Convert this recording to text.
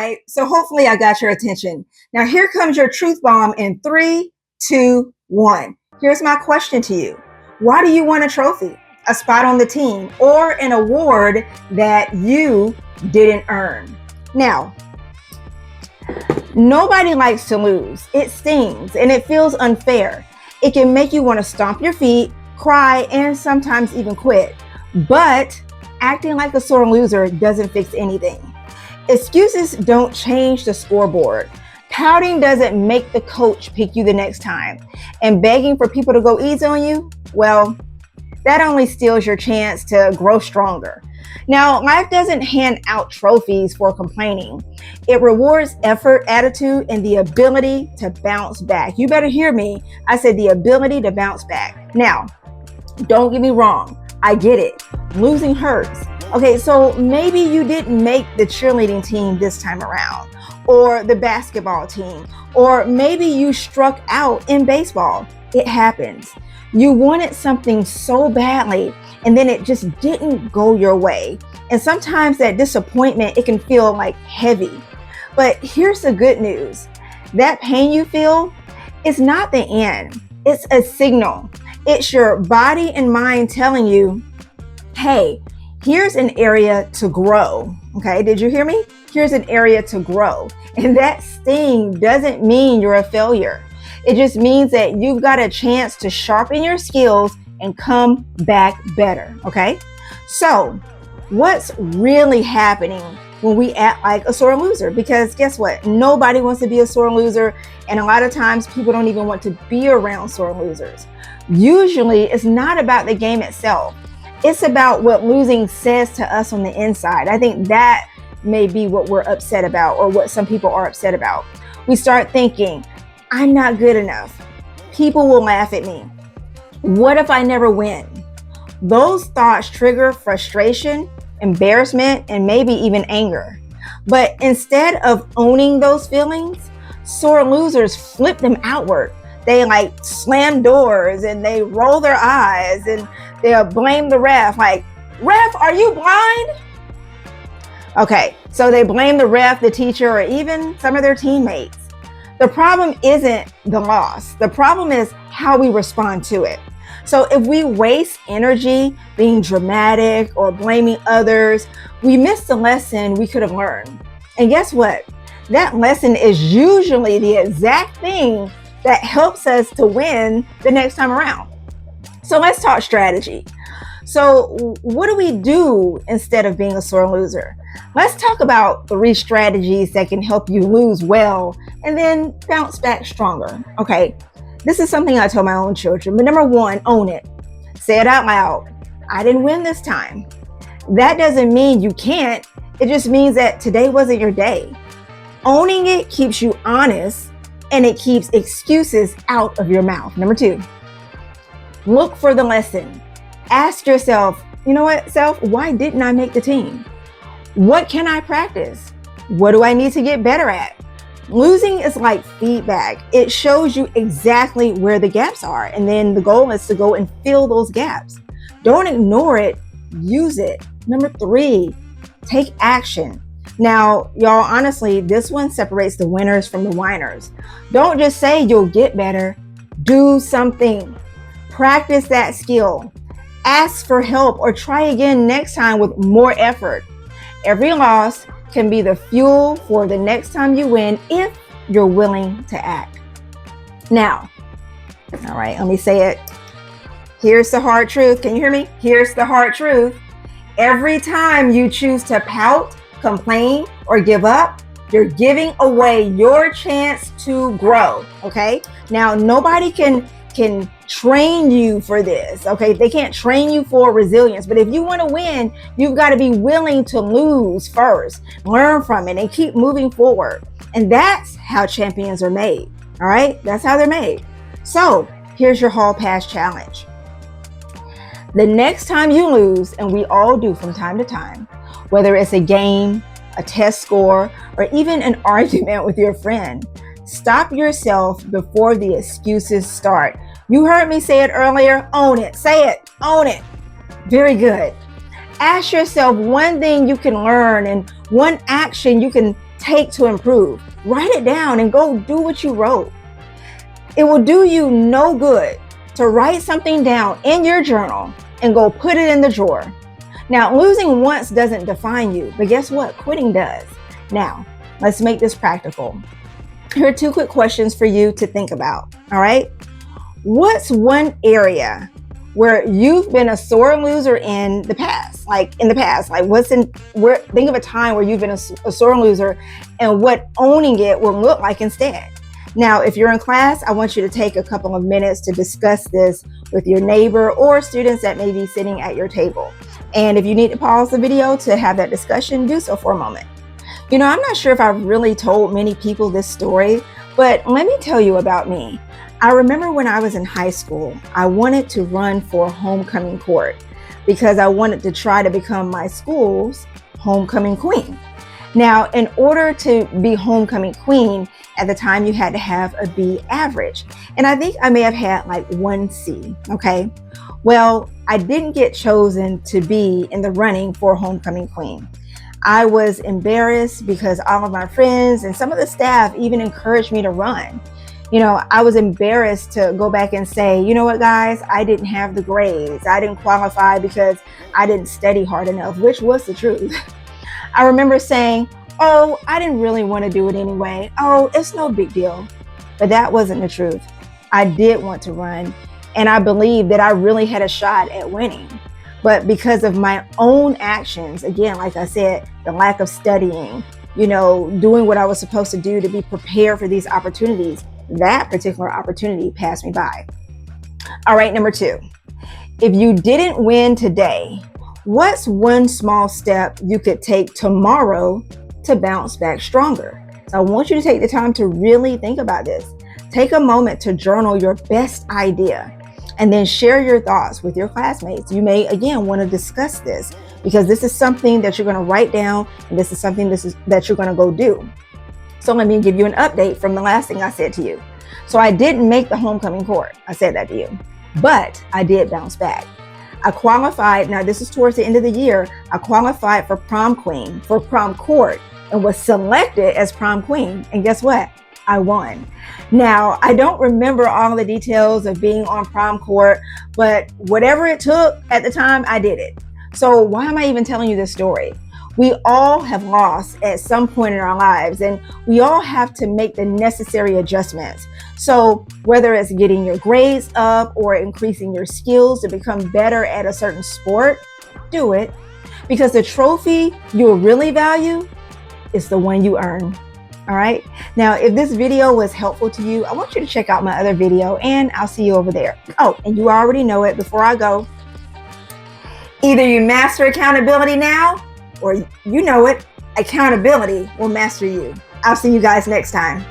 right? So hopefully I got your attention. Now here comes your truth bomb in 3, 2, 1. Here's my question to you. Why do you want a trophy, a spot on the team, or an award that you didn't earn? Now, nobody likes to lose. It stings and it feels unfair. It can make you want to stomp your feet, cry, and sometimes even quit. But acting like a sore loser doesn't fix anything. Excuses don't change the scoreboard. Pouting doesn't make the coach pick you the next time. And begging for people to go easy on you, well, that only steals your chance to grow stronger. Now, life doesn't hand out trophies for complaining. It rewards effort, attitude, and the ability to bounce back. You better hear me. I said the ability to bounce back. Now, don't get me wrong. I get it. Losing hurts. Okay, so maybe you didn't make the cheerleading team this time around, or the basketball team, or maybe you struck out in baseball. It happens. You wanted something so badly, and then it just didn't go your way. And sometimes that disappointment, it can feel like heavy. But here's the good news. That pain you feel is not the end. It's a signal. It's your body and mind telling you, hey, here's an area to grow. Okay, did you hear me? Here's an area to grow. And that sting doesn't mean you're a failure. It just means that you've got a chance to sharpen your skills and come back better. Okay, so what's really happening when we act like a sore loser? Because guess what? Nobody wants to be a sore loser. And a lot of times people don't even want to be around sore losers. Usually it's not about the game itself. It's about what losing says to us on the inside. I think that may be what we're upset about, or what some people are upset about. We start thinking, I'm not good enough. People will laugh at me. What if I never win? Those thoughts trigger frustration, embarrassment, and maybe even anger. But instead of owning those feelings, sore losers flip them outward. They like slam doors and they roll their eyes and they'll blame the ref. Like, ref, are you blind? Okay, so they blame the ref, the teacher, or even some of their teammates. The problem isn't the loss. The problem is how we respond to it. So if we waste energy being dramatic or blaming others, we miss the lesson we could have learned. And guess what? That lesson is usually the exact thing that helps us to win the next time around. So let's talk strategy. So what do we do instead of being a sore loser? Let's talk about 3 strategies that can help you lose well and then bounce back stronger. Okay, this is something I tell my own children, but number 1, own it. Say it out loud. I didn't win this time. That doesn't mean you can't. It just means that today wasn't your day. Owning it keeps you honest and it keeps excuses out of your mouth. Number 2, look for the lesson. Ask yourself, you know what, self, why didn't I make the team? What can I practice? What do I need to get better at? Losing is like feedback. It shows you exactly where the gaps are. And then the goal is to go and fill those gaps. Don't ignore it, use it. Number 3, take action. Now, y'all, honestly, this one separates the winners from the whiners. Don't just say you'll get better. Do something. Practice that skill. Ask for help or try again next time with more effort. Every loss can be the fuel for the next time you win if you're willing to act. Now, all right, let me say it. Here's the hard truth. Can you hear me? Here's the hard truth. Every time you choose to pout, complain, or give up, you're giving away your chance to grow, okay? Now, nobody can train you for this, okay? They can't train you for resilience, but if you want to win, you've got to be willing to lose first, learn from it, and keep moving forward. And that's how champions are made, all right? That's how they're made. So here's your hall pass challenge. The next time you lose, and we all do from time to time, whether it's a game, a test score, or even an argument with your friend, stop yourself before the excuses start. You heard me say it earlier. Own it. Say it. Own it. Very good. Ask yourself one thing you can learn and one action you can take to improve? Write it down and go do what you wrote. It will do you no good to write something down in your journal and go put it in the drawer. Now, losing once doesn't define you, but guess what? Quitting does. Now, let's make this practical. Here are 2 quick questions for you to think about, all right? What's one area where you've been a sore loser in the past? Like think of a time where you've been a sore loser and what owning it will look like instead. Now, if you're in class, I want you to take a couple of minutes to discuss this with your neighbor or students that may be sitting at your table. And if you need to pause the video to have that discussion, do so for a moment. You know, I'm not sure if I've really told many people this story, but let me tell you about me. I remember when I was in high school, I wanted to run for homecoming court because I wanted to try to become my school's homecoming queen. Now, in order to be homecoming queen, at the time you had to have a B average. And I think I may have had like 1 C, okay? Well, I didn't get chosen to be in the running for homecoming queen. I was embarrassed because all of my friends and some of the staff even encouraged me to run. You know, I was embarrassed to go back and say, you know what, guys, I didn't have the grades. I didn't qualify because I didn't study hard enough, which was the truth. I remember saying, oh, I didn't really want to do it anyway. Oh, it's no big deal. But that wasn't the truth. I did want to run, and I believed that I really had a shot at winning. But because of my own actions, again, like I said, the lack of studying, you know, doing what I was supposed to do to be prepared for these opportunities, that particular opportunity passed me by. All right, number 2. If you didn't win today, what's one small step you could take tomorrow to bounce back stronger? So I want you to take the time to really think about this. Take a moment to journal your best idea and then share your thoughts with your classmates. You may, again, want to discuss this because this is something that you're going to write down and this is something that you're going to go do. So let me give you an update from the last thing I said to you. So I didn't make the homecoming court. I said that to you, but I did bounce back. I qualified. Now this is towards the end of the year. I qualified for prom court and was selected as prom queen. And guess what? I won. Now, I don't remember all the details of being on prom court, but whatever it took at the time, I did it. So why am I even telling you this story? We all have lost at some point in our lives, and we all have to make the necessary adjustments. So whether it's getting your grades up or increasing your skills to become better at a certain sport, do it. Because the trophy you'll really value is the one you earn. All right. Now, if this video was helpful to you, I want you to check out my other video and I'll see you over there. Oh, and you already know it. Before I go, either you master accountability now or you know it, accountability will master you. I'll see you guys next time.